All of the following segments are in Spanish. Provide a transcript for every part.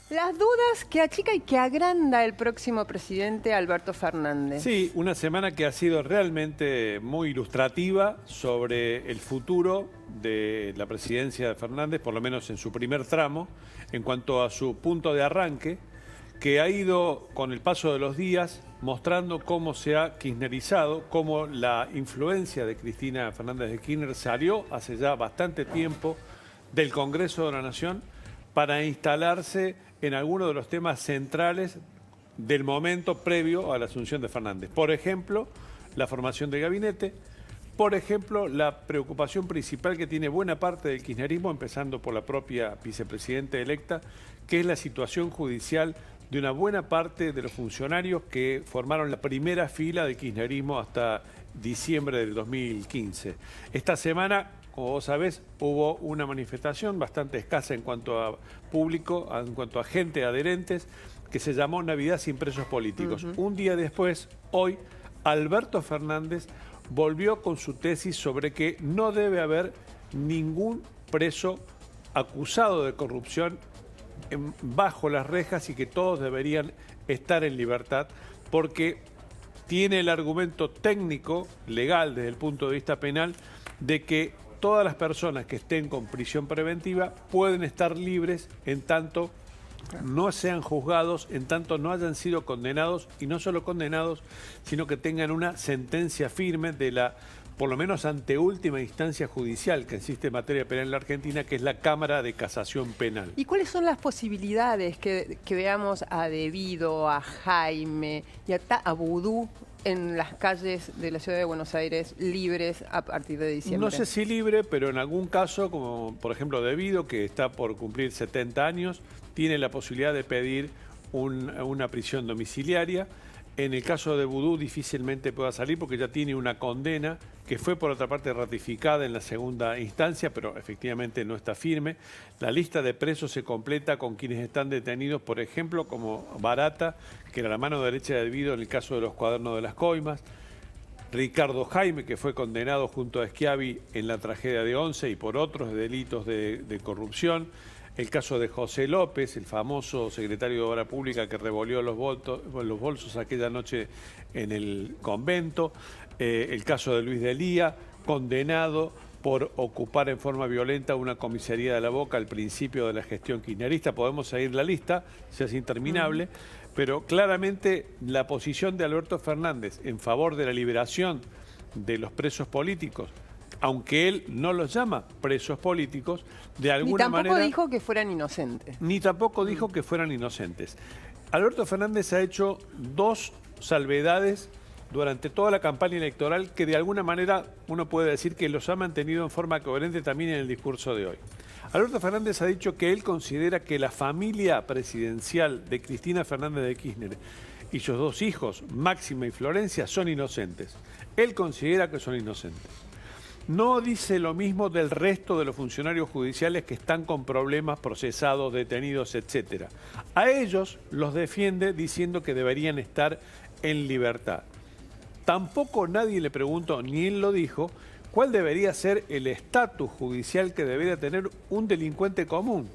Las dudas que achica y que agranda el próximo presidente Alberto Fernández. Sí, una semana que ha sido realmente muy ilustrativa sobre el futuro de la presidencia de Fernández, por lo menos en su primer tramo, en cuanto a su punto de arranque, que ha ido con el paso de los días mostrando cómo se ha kirchnerizado, cómo la influencia de Cristina Fernández de Kirchner salió hace ya bastante tiempo del Congreso de la Nación para instalarse en algunos de los temas centrales del momento previo a la asunción de Fernández. Por ejemplo, la formación del gabinete, por ejemplo, la preocupación principal que tiene buena parte del kirchnerismo, empezando por la propia vicepresidenta electa, que es la situación judicial de una buena parte de los funcionarios que formaron la primera fila del kirchnerismo hasta diciembre del 2015. Esta semana, como vos sabés, hubo una manifestación bastante escasa en cuanto a público, en cuanto a gente, adherentes, que se llamó Navidad sin presos políticos. Un día después, hoy, Alberto Fernández volvió con su tesis sobre que no debe haber ningún preso acusado de corrupción bajo las rejas y que todos deberían estar en libertad, porque tiene el argumento técnico, legal desde el punto de vista penal, de que todas las personas que estén con prisión preventiva pueden estar libres en tanto no sean juzgados, en tanto no hayan sido condenados, y no solo condenados, sino que tengan una sentencia firme de la, por lo menos anteúltima instancia judicial que existe en materia penal en la Argentina, que es la Cámara de Casación Penal. ¿Y cuáles son las posibilidades que veamos a Devido, a Jaime y a Vudú en las calles de la ciudad de Buenos Aires libres a partir de diciembre? No sé si libre, pero en algún caso, como por ejemplo Devido, que está por cumplir 70 años, tiene la posibilidad de pedir una prisión domiciliaria. En el caso de Vudú difícilmente pueda salir porque ya tiene una condena que fue por otra parte ratificada en la segunda instancia, pero efectivamente no está firme. La lista de presos se completa con quienes están detenidos, por ejemplo, como Barata, que era la mano derecha de Devido en el caso de los cuadernos de las coimas. Ricardo Jaime, que fue condenado junto a Schiavi en la tragedia de Once y por otros delitos de corrupción. El caso de José López, el famoso secretario de Obra Pública que revolvió los bolsos aquella noche en el convento. El caso de Luis Delía, condenado por ocupar en forma violenta una comisaría de La Boca al principio de la gestión kirchnerista. Podemos seguir la lista, se hace interminable, pero claramente la posición de Alberto Fernández en favor de la liberación de los presos políticos, aunque él no los llama presos políticos, de alguna manera... Ni tampoco dijo que fueran inocentes. Ni tampoco dijo que fueran inocentes. Alberto Fernández ha hecho dos salvedades durante toda la campaña electoral que de alguna manera uno puede decir que los ha mantenido en forma coherente también en el discurso de hoy. Alberto Fernández ha dicho que él considera que la familia presidencial de Cristina Fernández de Kirchner y sus dos hijos, Máxima y Florencia, son inocentes. Él considera que son inocentes. No dice lo mismo del resto de los funcionarios judiciales que están con problemas, procesados, detenidos, etc. A ellos los defiende diciendo que deberían estar en libertad. Tampoco nadie le preguntó, ni él lo dijo, cuál debería ser el estatus judicial que debería tener un delincuente común.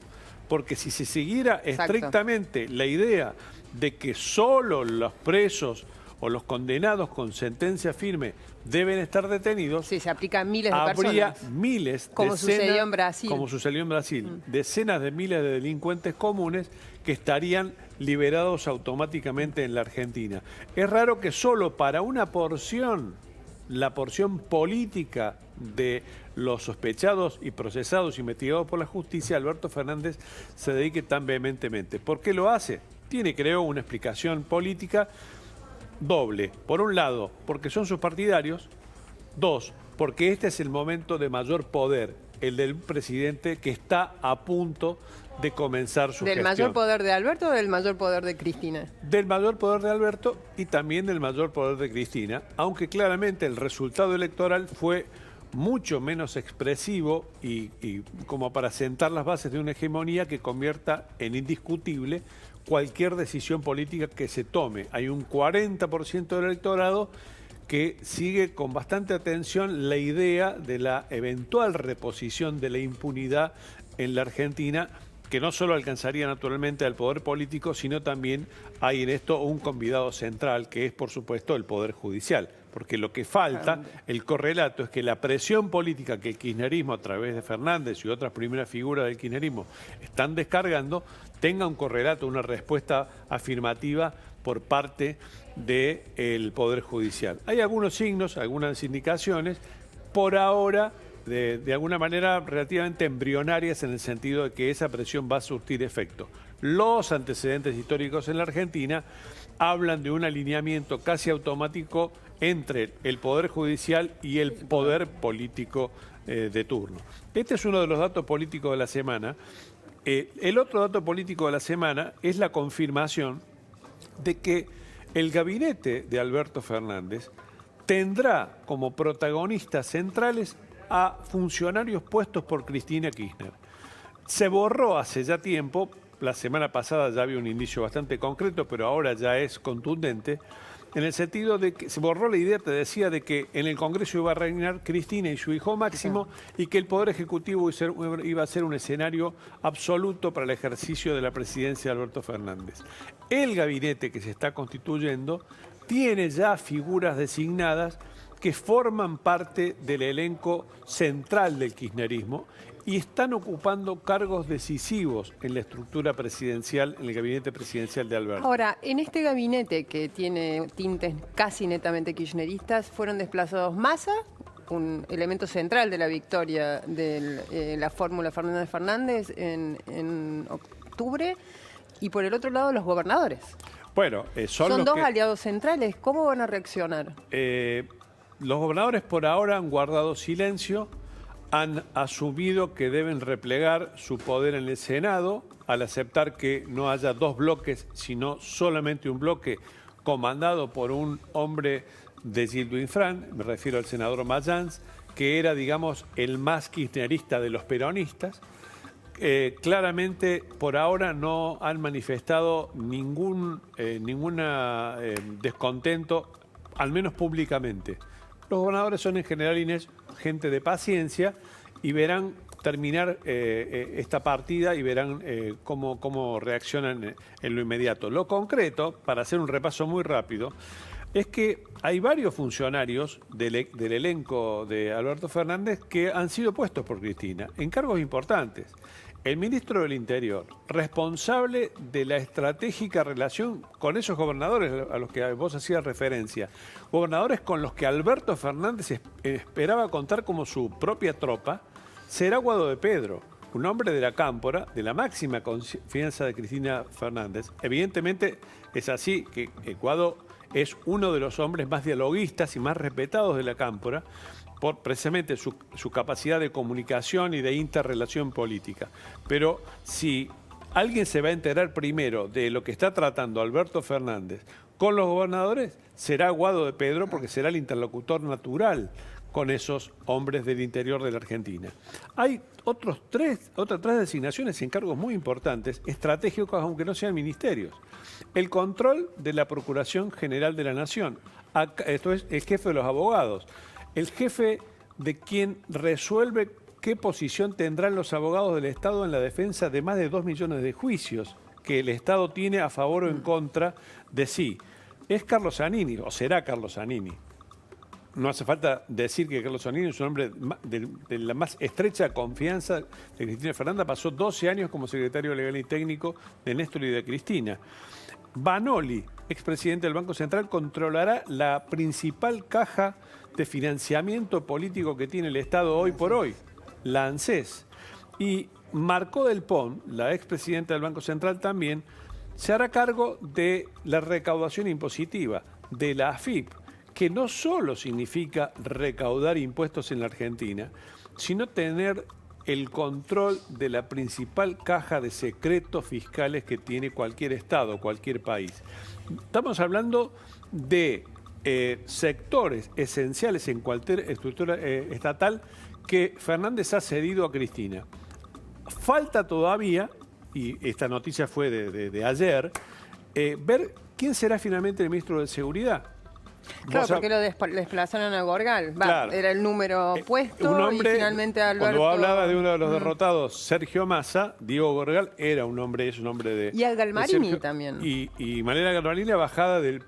Porque si se siguiera estrictamente la idea de que solo los presos o los condenados con sentencia firme deben estar detenidos. Sí, se aplica a miles de habría personas. Miles, como sucedió en Brasil. Como sucedió en Brasil. Decenas de miles de delincuentes comunes que estarían liberados automáticamente en la Argentina. Es raro que solo para una porción, la porción política de los sospechados y procesados, investigados por la justicia, Alberto Fernández se dedique tan vehementemente. ¿Por qué lo hace? Tiene, creo, una explicación política doble. Por un lado, porque son sus partidarios. Dos, porque este es el momento de mayor poder, el del presidente que está a punto de comenzar su gestión. ¿Del mayor poder de Alberto o del mayor poder de Cristina? Del mayor poder de Alberto y también del mayor poder de Cristina, aunque claramente el resultado electoral fue mucho menos expresivo y como para sentar las bases de una hegemonía que convierta en indiscutible cualquier decisión política que se tome. Hay un 40% del electorado que sigue con bastante atención la idea de la eventual reposición de la impunidad en la Argentina que no solo alcanzaría naturalmente al poder político, sino también hay en esto un convidado central, que es, por supuesto, el Poder Judicial. Porque lo que falta, el correlato, es que la presión política que el kirchnerismo, a través de Fernández y otras primeras figuras del kirchnerismo, están descargando, tenga un correlato, una respuesta afirmativa por parte del Poder Judicial. Hay algunos signos, algunas indicaciones, por ahora, de alguna manera relativamente embrionarias, en el sentido de que esa presión va a surtir efecto. Los antecedentes históricos en la Argentina hablan de un alineamiento casi automático entre el Poder Judicial y el poder político de turno. Este es uno de los datos políticos de la semana. El otro dato político de la semana es la confirmación de que el gabinete de Alberto Fernández tendrá como protagonistas centrales a funcionarios puestos por Cristina Kirchner. Se borró hace ya tiempo, la semana pasada ya había un indicio bastante concreto, pero ahora ya es contundente, en el sentido de que se borró la idea, te decía, de que en el Congreso iba a reinar Cristina y su hijo Máximo, y que el Poder Ejecutivo iba a ser un escenario absoluto para el ejercicio de la presidencia de Alberto Fernández. El gabinete que se está constituyendo tiene ya figuras designadas que forman parte del elenco central del kirchnerismo y están ocupando cargos decisivos en la estructura presidencial, en el gabinete presidencial de Alberto. Ahora, en este gabinete que tiene tintes casi netamente kirchneristas, fueron desplazados Massa, un elemento central de la victoria de la fórmula Fernández en octubre, y por el otro lado los gobernadores. Bueno, son dos aliados centrales. ¿Cómo van a reaccionar? Los gobernadores por ahora han guardado silencio, han asumido que deben replegar su poder en el Senado al aceptar que no haya dos bloques, sino solamente un bloque comandado por un hombre de Gildo Infran, me refiero al senador Mayans, que era, digamos, el más kirchnerista de los peronistas. Claramente, por ahora no han manifestado ningún descontento, al menos públicamente. Los gobernadores son en general, Inés, gente de paciencia y verán terminar esta partida y verán cómo reaccionan en lo inmediato. Lo concreto, para hacer un repaso muy rápido, es que hay varios funcionarios del elenco de Alberto Fernández que han sido puestos por Cristina en cargos importantes. El ministro del Interior, responsable de la estratégica relación con esos gobernadores a los que vos hacías referencia, gobernadores con los que Alberto Fernández esperaba contar como su propia tropa, será Guado de Pedro, un hombre de la cámpora, de la máxima confianza de Cristina Fernández. Evidentemente es así que Guado es uno de los hombres más dialoguistas y más respetados de la cámpora, por precisamente su capacidad de comunicación y de interrelación política. Pero si alguien se va a enterar primero de lo que está tratando Alberto Fernández con los gobernadores, será Guado de Pedro, porque será el interlocutor natural con esos hombres del interior de la Argentina. Hay otras tres designaciones en cargos muy importantes, estratégicos, aunque no sean ministerios. El control de la Procuración General de la Nación. Esto es el jefe de los abogados. El jefe de quien resuelve qué posición tendrán los abogados del Estado en la defensa de más de 2 millones de juicios que el Estado tiene a favor o en contra de sí. Es Carlos Zanini, o será Carlos Zanini. No hace falta decir que Carlos Zanini es un hombre de la más estrecha confianza de Cristina Fernández. Pasó 12 años como secretario legal y técnico de Néstor y de Cristina. Banoli, expresidente del Banco Central, controlará la principal caja de financiamiento político que tiene el Estado hoy por hoy, la ANSES. Y Marcó del Pon, la expresidenta del Banco Central también, se hará cargo de la recaudación impositiva, de la AFIP, que no solo significa recaudar impuestos en la Argentina, sino tener el control de la principal caja de secretos fiscales que tiene cualquier Estado, cualquier país. Estamos hablando de sectores esenciales en cualquier estructura estatal que Fernández ha cedido a Cristina. Falta todavía, y esta noticia fue de ayer, ver quién será finalmente el ministro de Seguridad. Claro, porque lo desplazaron a Gorgal. Claro. Era el número puesto un hombre, y finalmente Alberto... Cuando hablaba de uno de los derrotados, Sergio Massa, Diego Gorgal era un hombre, es un hombre de... Y a Galmarini también. Y Malena Galmarini, bajada del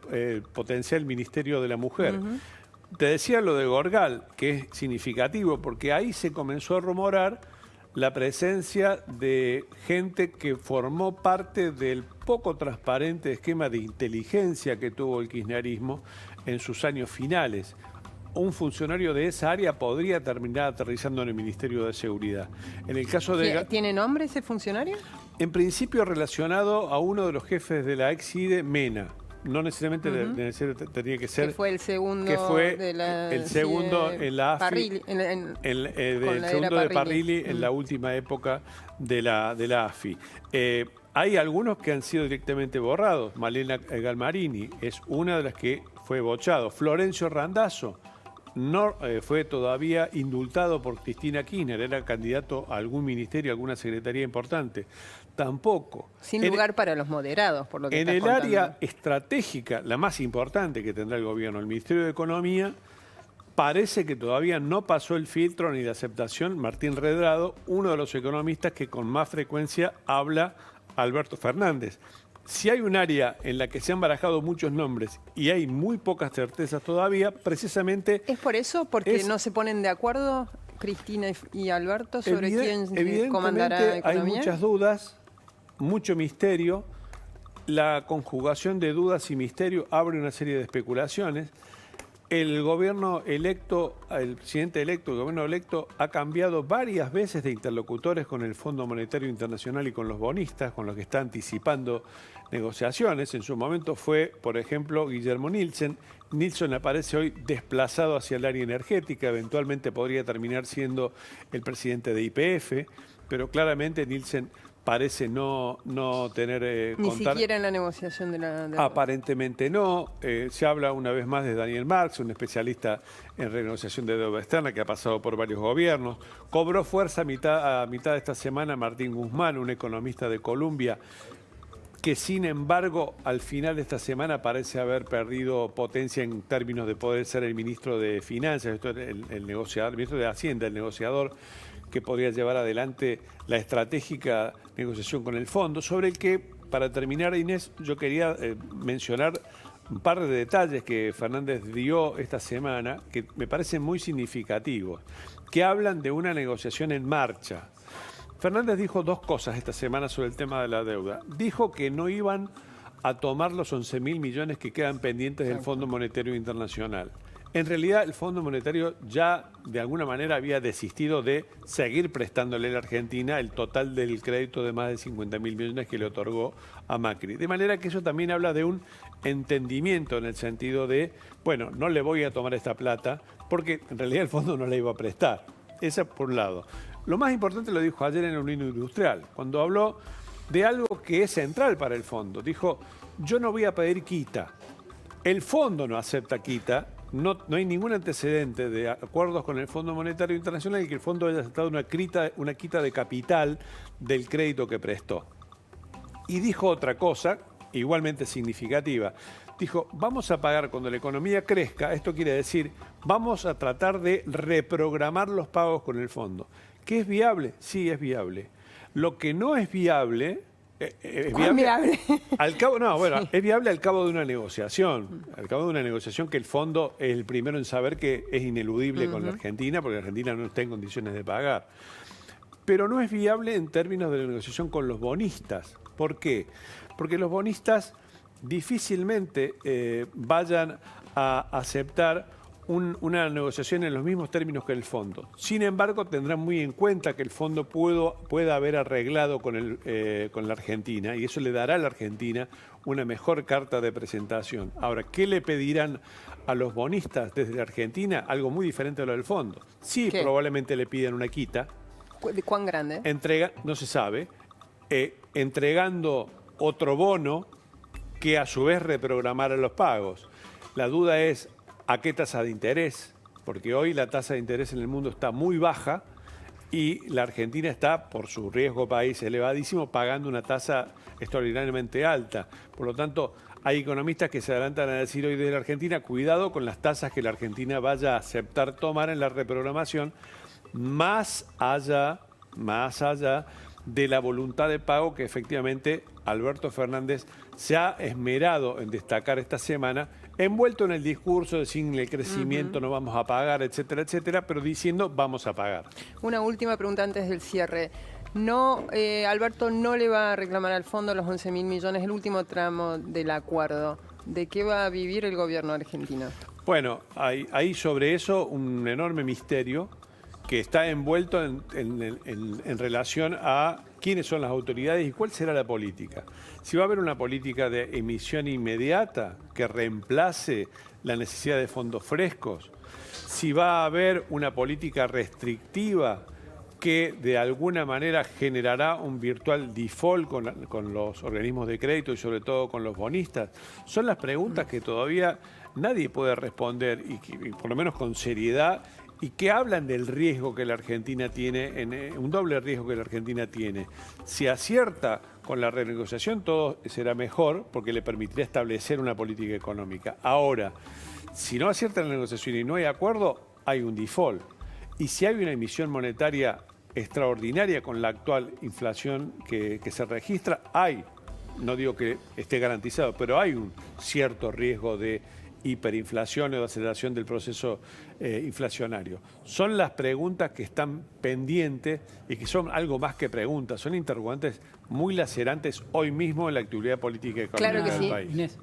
potencial Ministerio de la Mujer. Te decía lo de Gorgal, que es significativo, porque ahí se comenzó a rumorar la presencia de gente que formó parte del poco transparente esquema de inteligencia que tuvo el kirchnerismo en sus años finales. Un funcionario de esa área podría terminar aterrizando en el Ministerio de Seguridad. En el caso de... ¿Tiene nombre ese funcionario? En principio relacionado a uno de los jefes de la ex-IDE, Mena. No necesariamente tenía que ser... Que fue el segundo que fue de la... el segundo en la AFI, Parrilli, el segundo de Parrilli en la última época de la AFI. Hay algunos que han sido directamente borrados. Malena Galmarini es una de las que fue bochado. Florencio Randazzo no fue todavía indultado por Cristina Kirchner, era candidato a algún ministerio, a alguna secretaría importante. Tampoco. Sin lugar para los moderados, por lo que en el área estratégica, la más importante que tendrá el gobierno, el Ministerio de Economía, parece que todavía no pasó el filtro ni la aceptación. Martín Redrado, uno de los economistas que con más frecuencia habla Alberto Fernández. Si hay un área en la que se han barajado muchos nombres y hay muy pocas certezas todavía, precisamente... ¿Es por eso? ¿Porque no se ponen de acuerdo Cristina y Alberto sobre quién comandará Economía? Hay muchas dudas, mucho misterio. La conjugación de dudas y misterio abre una serie de especulaciones. El gobierno electo, el presidente electo, el gobierno electo ha cambiado varias veces de interlocutores con el Fondo Monetario Internacional y con los bonistas, con los que está anticipando negociaciones. En su momento fue, por ejemplo, Guillermo Nielsen. Nielsen aparece hoy desplazado hacia el área energética, eventualmente podría terminar siendo el presidente de YPF, pero claramente Nielsen parece no tener... Ni siquiera en la negociación de la... Aparentemente no. Se habla una vez más de Daniel Marx, un especialista en renegociación de deuda externa que ha pasado por varios gobiernos. Cobró fuerza a mitad de esta semana Martín Guzmán, un economista de Columbia, que sin embargo al final de esta semana parece haber perdido potencia en términos de poder ser el ministro de Finanzas, el negociador, el ministro de Hacienda, el negociador que podría llevar adelante la estratégica negociación con el fondo, sobre el que, para terminar, Inés, yo quería mencionar un par de detalles que Fernández dio esta semana que me parecen muy significativos, que hablan de una negociación en marcha. Fernández dijo dos cosas esta semana sobre el tema de la deuda. Dijo que no iban a tomar los 11.000 millones que quedan pendientes del Fondo Monetario Internacional. En realidad, el Fondo Monetario ya de alguna manera había desistido de seguir prestándole a la Argentina el total del crédito de más de 50.000 millones que le otorgó a Macri. De manera que eso también habla de un entendimiento en el sentido de, bueno, no le voy a tomar esta plata porque en realidad el fondo no la iba a prestar. Esa por un lado. Lo más importante lo dijo ayer en la Unión Industrial, cuando habló de algo que es central para el fondo. Dijo, yo no voy a pedir quita. El fondo no acepta quita. No hay ningún antecedente de acuerdos con el Fondo Monetario Internacional y que el fondo haya aceptado una quita de capital del crédito que prestó. Y dijo otra cosa, igualmente significativa. Dijo, vamos a pagar cuando la economía crezca. Esto quiere decir, vamos a tratar de reprogramar los pagos con el fondo. ¿Qué es viable? Sí, es viable. Lo que no es viable... Es viable. Al cabo, no, bueno, sí. Es viable al cabo de una negociación. Al cabo de una negociación que el fondo es el primero en saber que es ineludible con la Argentina, porque la Argentina no está en condiciones de pagar. Pero no es viable en términos de la negociación con los bonistas. ¿Por qué? Porque los bonistas difícilmente vayan a aceptar una negociación en los mismos términos que el fondo. Sin embargo, tendrán muy en cuenta que el fondo pueda haber arreglado con la Argentina y eso le dará a la Argentina una mejor carta de presentación. Ahora, ¿qué le pedirán a los bonistas desde la Argentina? Algo muy diferente a lo del fondo. Sí, ¿qué? Probablemente le pidan una quita. ¿De cuán grande? No se sabe. Entregando otro bono que a su vez reprogramara los pagos. La duda es ¿a qué tasa de interés? Porque hoy la tasa de interés en el mundo está muy baja y la Argentina está, por su riesgo país elevadísimo, pagando una tasa extraordinariamente alta. Por lo tanto, hay economistas que se adelantan a decir hoy desde la Argentina, cuidado con las tasas que la Argentina vaya a aceptar tomar en la reprogramación, más allá de la voluntad de pago que efectivamente Alberto Fernández se ha esmerado en destacar esta semana, envuelto en el discurso de sin el crecimiento no vamos a pagar, etcétera, etcétera, pero diciendo vamos a pagar. Una última pregunta antes del cierre. No, Alberto no le va a reclamar al fondo los 11.000 millones, el último tramo del acuerdo. ¿De qué va a vivir el gobierno argentino? Bueno, hay sobre eso un enorme misterio que está envuelto en relación a quiénes son las autoridades y cuál será la política. Si va a haber una política de emisión inmediata que reemplace la necesidad de fondos frescos, si va a haber una política restrictiva que de alguna manera generará un virtual default con los organismos de crédito y sobre todo con los bonistas, son las preguntas que todavía nadie puede responder y por lo menos con seriedad, y que hablan del riesgo que la Argentina tiene, un doble riesgo que la Argentina tiene. Si acierta con la renegociación, todo será mejor porque le permitiría establecer una política económica. Ahora, si no acierta la negociación y no hay acuerdo, hay un default. Y si hay una emisión monetaria extraordinaria con la actual inflación que se registra, no digo que esté garantizado, pero hay un cierto riesgo de hiperinflación o de aceleración del proceso inflacionario. Son las preguntas que están pendientes y que son algo más que preguntas, son interrogantes muy lacerantes hoy mismo en la actividad política y económica del país. Inés,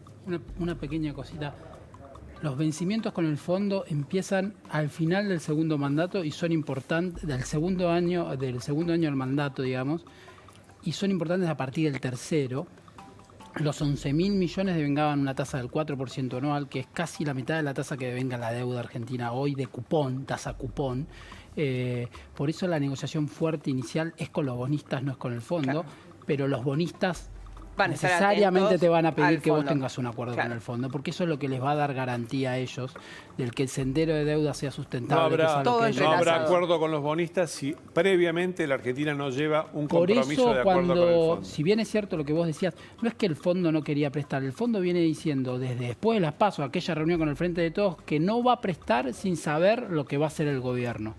una pequeña cosita. Los vencimientos con el fondo empiezan al final del segundo mandato y son importantes, del segundo año del mandato, digamos, y son importantes a partir del tercero. Los 11.000 millones devengaban una tasa del 4% anual, que es casi la mitad de la tasa que devenga la deuda argentina hoy de cupón, tasa cupón. Por eso la negociación fuerte inicial es con los bonistas, no es con el fondo, pero los bonistas necesariamente te van a pedir que vos tengas un acuerdo con el fondo, porque eso es lo que les va a dar garantía a ellos del que el sendero de deuda sea sustentable. No habrá acuerdo con los bonistas si previamente la Argentina no lleva un compromiso de acuerdo con el fondo. Si bien es cierto lo que vos decías, no es que el fondo no quería prestar, el fondo viene diciendo desde después de las PASO, aquella reunión con el Frente de Todos, que no va a prestar sin saber lo que va a hacer el gobierno.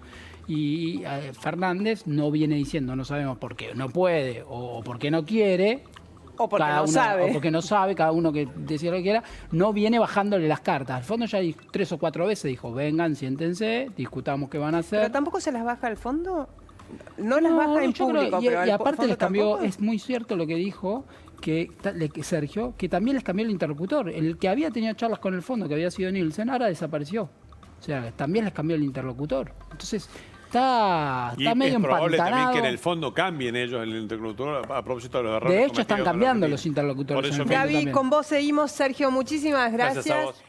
Y Fernández no viene diciendo, no sabemos por qué no puede o por qué no quiere. O porque no sabe. O porque no sabe, cada uno que decía lo que quiera, no viene bajándole las cartas. Al fondo ya 3 o 4 veces dijo, vengan, siéntense, discutamos qué van a hacer. ¿Pero tampoco se las baja al fondo? No las baja en público, y aparte les cambió, tampoco. Es muy cierto lo que dijo Sergio, que también les cambió el interlocutor. El que había tenido charlas con el fondo, que había sido Nielsen, ahora desapareció. O sea, también les cambió el interlocutor. Entonces, está medio es probable empantanado. también que en el fondo cambien ellos el interlocutor a propósito de los errores. De hecho, están cambiando los interlocutores. Gaby, con vos seguimos. Sergio, muchísimas gracias. Gracias a vos.